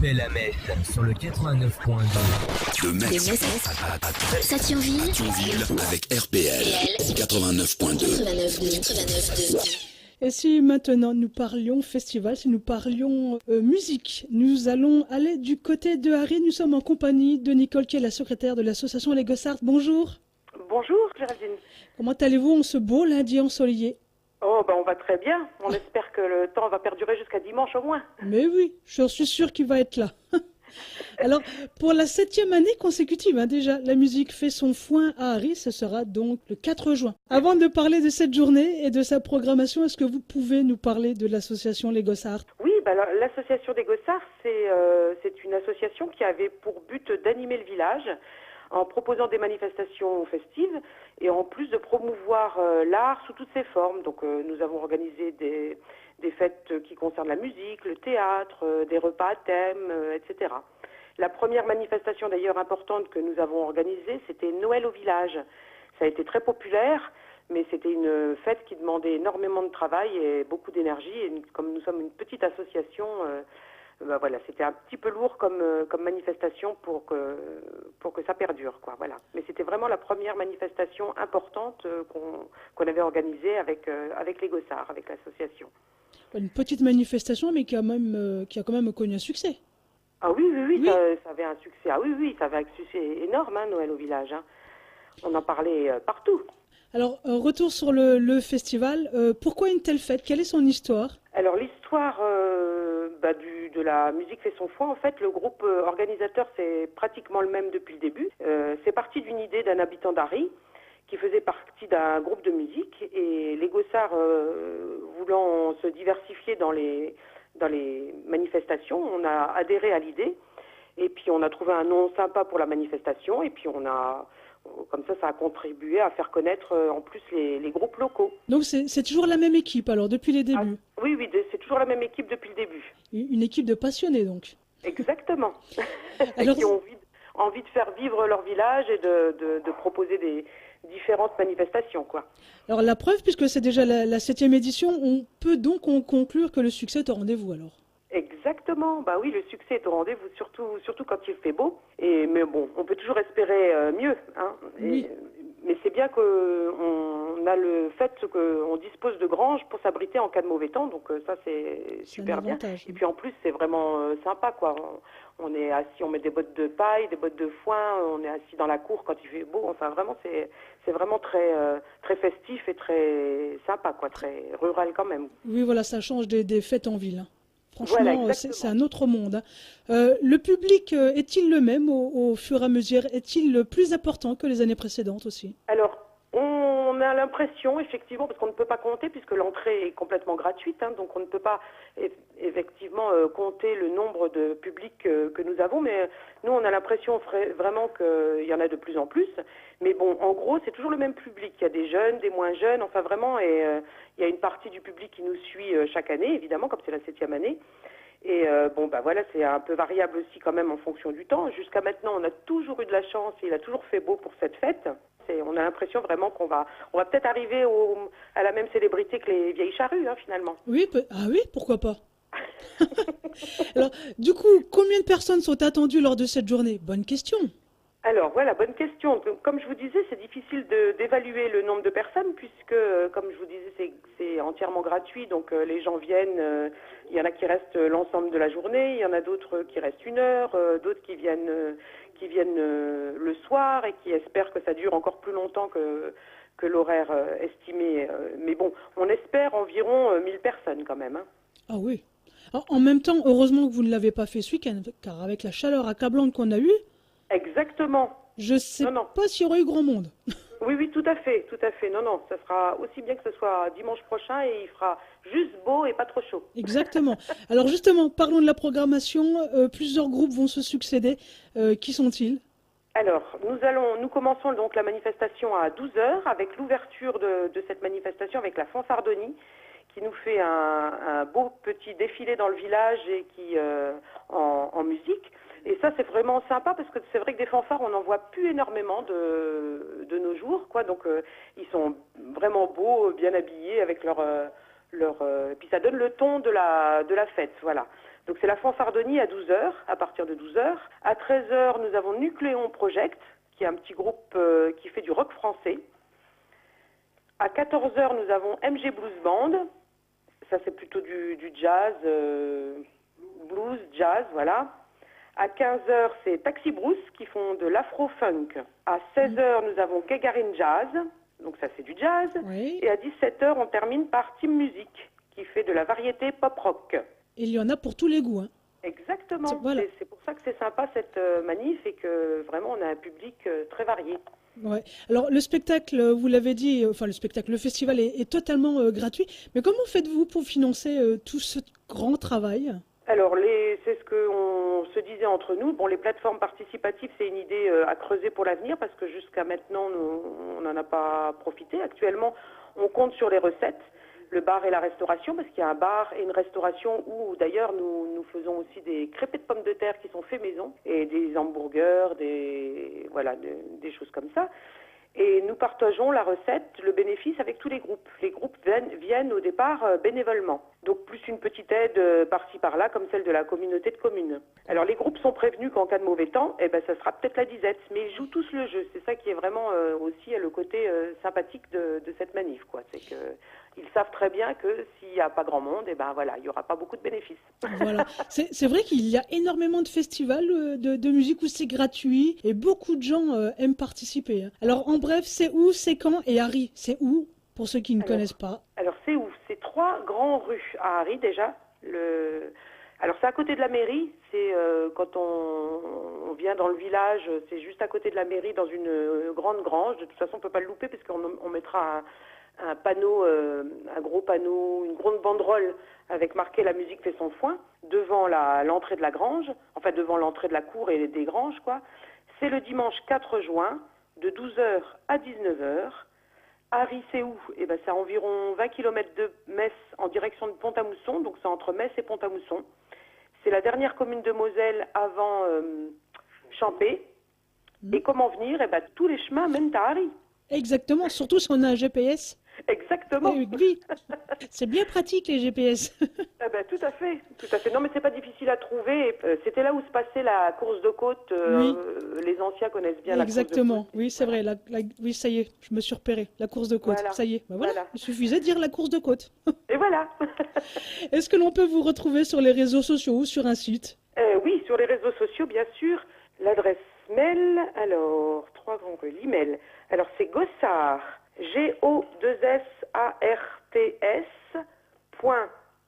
appel à Metz sur le 89.2. De Metz à Sathionville avec RPL 89.2. 89.2. Et si maintenant nous parlions festival, si nous parlions musique, nous allons aller du côté de Harry. Nous sommes en compagnie de Nicole qui est la secrétaire de l'association Les Gossards. Bonjour. Bonjour Géraldine. Comment allez-vous en ce beau lundi ensoleillé? Oh ben on va très bien. On espère que le temps va perdurer jusqu'à dimanche au moins. Mais oui, je suis sûre qu'il va être là. Alors, pour la 7e année consécutive, déjà, la musique fait son foin à Harry. Ce sera donc le 4 juin. Avant de parler de cette journée et de sa programmation, est-ce que vous pouvez nous parler de l'association Les Gossards? Oui, l'association des Gossards, c'est une association qui avait pour but d'animer le village en proposant des manifestations festives et en plus de promouvoir l'art sous toutes ses formes. Donc nous avons organisé des fêtes qui concernent la musique, le théâtre, des repas à thème, etc. La première manifestation d'ailleurs importante que nous avons organisée, c'était Noël au village. Ça a été très populaire, mais c'était une fête qui demandait énormément de travail et beaucoup d'énergie. Et comme nous sommes une petite association, voilà, c'était un petit peu lourd comme manifestation pour que ça perdure, quoi. Voilà. Mais c'était vraiment la première manifestation importante qu'on avait organisée avec les Gossards, avec l'association. Une petite manifestation, mais qui a quand même connu un succès. Ah oui. Ça avait un succès. Ah oui, ça avait un succès énorme, Noël au village. On en parlait partout. Alors, retour sur le festival. Pourquoi une telle fête? Quelle est son histoire? Alors, l'histoire de la musique fait son foin. En fait, le groupe organisateur, c'est pratiquement le même depuis le début. C'est parti d'une idée d'un habitant d'Harry qui faisait partie d'un groupe de musique. Et les Gossards, voulant se diversifier dans les manifestations, on a adhéré à l'idée. Et puis, on a trouvé un nom sympa pour la manifestation. Et puis, comme ça a contribué à faire connaître en plus les groupes locaux. Donc c'est toujours la même équipe alors, depuis les débuts? Oui, c'est toujours la même équipe depuis le début. Une équipe de passionnés donc? Exactement. Alors, qui ont envie de faire vivre leur village et de proposer des différentes manifestations, quoi. Alors la preuve, puisque c'est déjà la 7e édition, on peut donc en conclure que le succès est au rendez-vous alors? Exactement, oui, le succès est au rendez-vous, surtout quand il fait beau. Mais bon, on peut toujours espérer mieux, Oui. Mais c'est bien qu'on a le fait qu'on dispose de granges pour s'abriter en cas de mauvais temps, donc ça c'est super bien. Et puis en plus c'est vraiment sympa, quoi. On est assis, on met des bottes de paille, des bottes de foin, on est assis dans la cour quand il fait beau. Enfin vraiment c'est vraiment très très festif et très sympa, quoi, très rural quand même. Oui, voilà, ça change des fêtes en ville. Franchement, voilà, c'est un autre monde. Le public est-il le même au fur et à mesure? Est-il plus important que les années précédentes aussi? Alors, on a l'impression, effectivement, parce qu'on ne peut pas compter, puisque l'entrée est complètement gratuite, donc on ne peut pas effectivement compter le nombre de publics que nous avons, mais nous, on a l'impression vraiment qu'il y en a de plus en plus. Mais bon, en gros, c'est toujours le même public. Il y a des jeunes, des moins jeunes, enfin vraiment, et il y a une partie du public qui nous suit chaque année, évidemment, comme c'est la 7e année. Et voilà, c'est un peu variable aussi quand même en fonction du temps. Jusqu'à maintenant, on a toujours eu de la chance et il a toujours fait beau pour cette fête. On a l'impression vraiment qu'on va peut-être arriver à la même célébrité que les vieilles charrues, finalement. Oui, pourquoi pas. Alors, du coup, combien de personnes sont attendues lors de cette journée? Bonne question. Alors voilà, bonne question. Comme je vous disais, c'est difficile d'évaluer le nombre de personnes puisque, comme je vous disais, c'est entièrement gratuit. Donc les gens viennent, il y en a qui restent l'ensemble de la journée, il y en a d'autres qui restent 1 heure, d'autres qui viennent le soir et qui espèrent que ça dure encore plus longtemps que l'horaire estimé. Mais bon, on espère environ 1000 personnes quand même. Ah oui. Alors, en même temps, heureusement que vous ne l'avez pas fait ce week-end, car avec la chaleur accablante qu'on a eue, exactement. Je sais pas s'il y aurait eu grand monde. Oui, tout à fait. Non, ça sera aussi bien que ce soit dimanche prochain et il fera juste beau et pas trop chaud. Exactement. Alors justement, parlons de la programmation. Plusieurs groupes vont se succéder. Qui sont-ils? Alors, nous commençons donc la manifestation à 12h avec l'ouverture de cette manifestation avec la fanfardonie qui nous fait un beau petit défilé dans le village et qui en musique. Et ça, c'est vraiment sympa parce que c'est vrai que des fanfares, on n'en voit plus énormément de nos jours, quoi. Donc, ils sont vraiment beaux, bien habillés avec leur puis ça donne le ton de la fête, voilà. Donc c'est la fanfarderie à 12 heures, à partir de 12 heures. À 13 heures, nous avons Nucléon Project, qui est un petit groupe qui fait du rock français. À 14 heures, nous avons MG Blues Band. Ça, c'est plutôt du jazz, blues, jazz, voilà. À 15 heures, c'est Taxi Bruce qui font de l'afro-funk. À 16 heures, nous avons Gagarin Jazz. Donc ça, c'est du jazz. Oui. Et à 17 heures, on termine par Team Music qui fait de la variété pop-rock. Il y en a pour tous les goûts. Hein. Exactement. Voilà. C'est pour ça que c'est sympa cette manif et que vraiment, on a un public très varié. Ouais. Alors le spectacle, vous l'avez dit, le festival est totalement gratuit. Mais comment faites-vous pour financer tout ce grand travail? Alors, c'est ce qu'on se disait entre nous. Bon, les plateformes participatives, c'est une idée à creuser pour l'avenir parce que jusqu'à maintenant, on n'en a pas profité. Actuellement, on compte sur les recettes, le bar et la restauration, parce qu'il y a un bar et une restauration où, d'ailleurs, nous faisons aussi des crêpes de pommes de terre qui sont faits maison et des hamburgers, des choses comme ça. Et nous partageons la recette, le bénéfice avec tous les groupes. Les groupes viennent au départ bénévolement. Donc plus une petite aide par-ci par-là, comme celle de la communauté de communes. Alors les groupes sont prévenus qu'en cas de mauvais temps, ça sera peut-être la disette. Mais ils jouent tous le jeu. C'est ça qui est vraiment aussi le côté sympathique de cette manif, quoi. C'est que ils savent très bien que s'il n'y a pas grand monde, il n'y aura pas beaucoup de bénéfices. Voilà. C'est vrai qu'il y a énormément de festivals de musique où c'est gratuit et beaucoup de gens aiment participer. Hein. Alors en bref, c'est où, c'est quand et Harry, c'est où pour ceux qui ne connaissent pas? Alors c'est où? C'est 3 grands rues à Harry déjà. Alors c'est à côté de la mairie, c'est quand on vient dans le village, c'est juste à côté de la mairie dans une grande grange. De toute façon on ne peut pas le louper parce qu'on mettra un panneau, un gros panneau, une grande banderole avec marqué "La musique fait son foin" devant l'entrée de la grange, enfin devant l'entrée de la cour et des granges, quoi. C'est le dimanche 4 juin de 12h à 19h. Harry, c'est où? C'est à environ 20 km de Metz en direction de Pont-à-Mousson, donc c'est entre Metz et Pont-à-Mousson. C'est la dernière commune de Moselle avant Champé. Et comment venir? Tous les chemins mènent à Harry. Exactement, surtout si on a un GPS. Exactement. Oui, c'est bien pratique les GPS. Tout à fait, tout à fait. Non, mais c'est pas difficile à trouver. C'était là où se passait la course de côte. Oui. Les anciens connaissent bien la course de côte. Exactement. Oui, c'est vrai. Oui, ça y est, je me suis repérée. La course de côte. Voilà. Ça y est. Voilà. Il suffisait de dire la course de côte. Et voilà. Est-ce que l'on peut vous retrouver sur les réseaux sociaux ou sur un site? Oui, sur les réseaux sociaux, bien sûr. L'adresse mail, alors, 3 grands rues, l'email. Alors, c'est Gossart, GO2SARTS,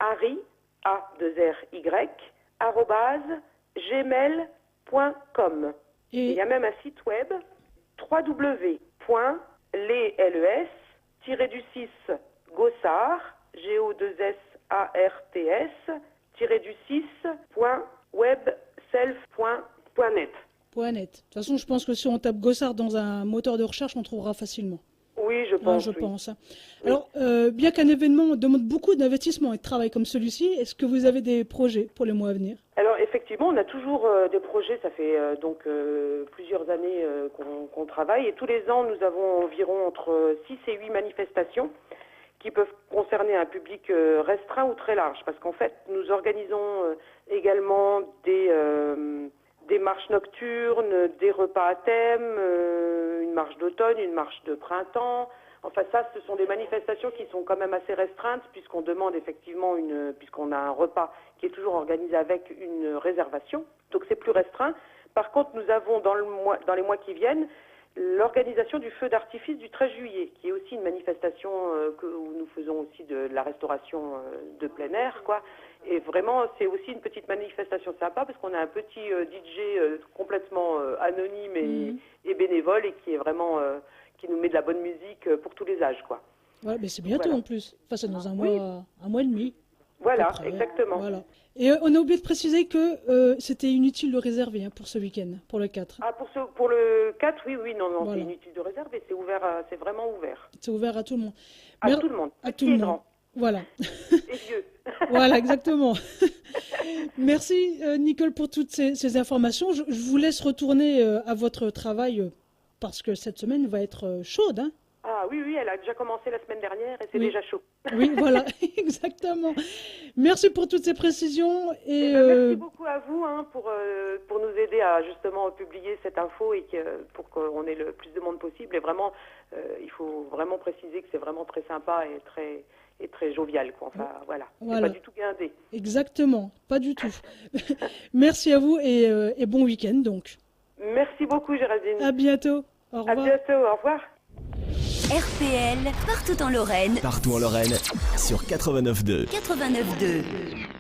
.Harry, A2RY, @gmail.com. Et il y a même un site web, www.les-gossart, GO2SARTS-6.webself.net. .net. De toute façon, je pense que si on tape Gossart dans un moteur de recherche, on trouvera facilement. Oui, je pense. Je pense. Alors, bien qu'un événement demande beaucoup d'investissement et de travail comme celui-ci, est-ce que vous avez des projets pour les mois à venir? Alors, effectivement, on a toujours des projets. Ça fait plusieurs années qu'on travaille. Et tous les ans, nous avons environ entre 6 et 8 manifestations qui peuvent concerner un public restreint ou très large. Parce qu'en fait, nous organisons également des marches nocturnes, des repas à thème, une marche d'automne, une marche de printemps. Enfin, ça, ce sont des manifestations qui sont quand même assez restreintes puisqu'on demande effectivement puisqu'on a un repas qui est toujours organisé avec une réservation. Donc, c'est plus restreint. Par contre, nous avons dans les mois qui viennent l'organisation du feu d'artifice du 13 juillet, qui est aussi une manifestation où nous faisons aussi de la restauration de plein air, quoi. Et vraiment, c'est aussi une petite manifestation sympa parce qu'on a un petit DJ complètement anonyme et bénévole et qui est vraiment qui nous met de la bonne musique pour tous les âges, quoi. Ouais, mais c'est bientôt en plus. Enfin, c'est dans un mois et demi. Voilà, exactement. Voilà. Et on a oublié de préciser que c'était inutile de réserver pour ce week-end, pour le 4. Ah, pour le 4, oui, non, voilà. C'est inutile de réserver, c'est ouvert, c'est vraiment ouvert. C'est ouvert à tout le monde. À tout le monde. À tout le monde. Grand. Voilà. Et vieux. Voilà, exactement. Merci Nicole pour toutes ces informations. Je vous laisse retourner à votre travail parce que cette semaine va être chaude. Hein. Ah oui, elle a déjà commencé la semaine dernière et c'est déjà chaud. Oui, voilà, exactement. Merci pour toutes ces précisions. Et merci beaucoup à vous pour nous aider à justement publier cette info et pour qu'on ait le plus de monde possible. Et vraiment, il faut vraiment préciser que c'est vraiment très sympa et très jovial, quoi. Enfin, voilà. C'est pas du tout guindé. Exactement, pas du tout. Merci à vous et bon week-end donc. Merci beaucoup, Géraldine. À bientôt. Au revoir. À bientôt, au revoir. RPL, partout en Lorraine. Partout en Lorraine, sur 89.2. 89.2.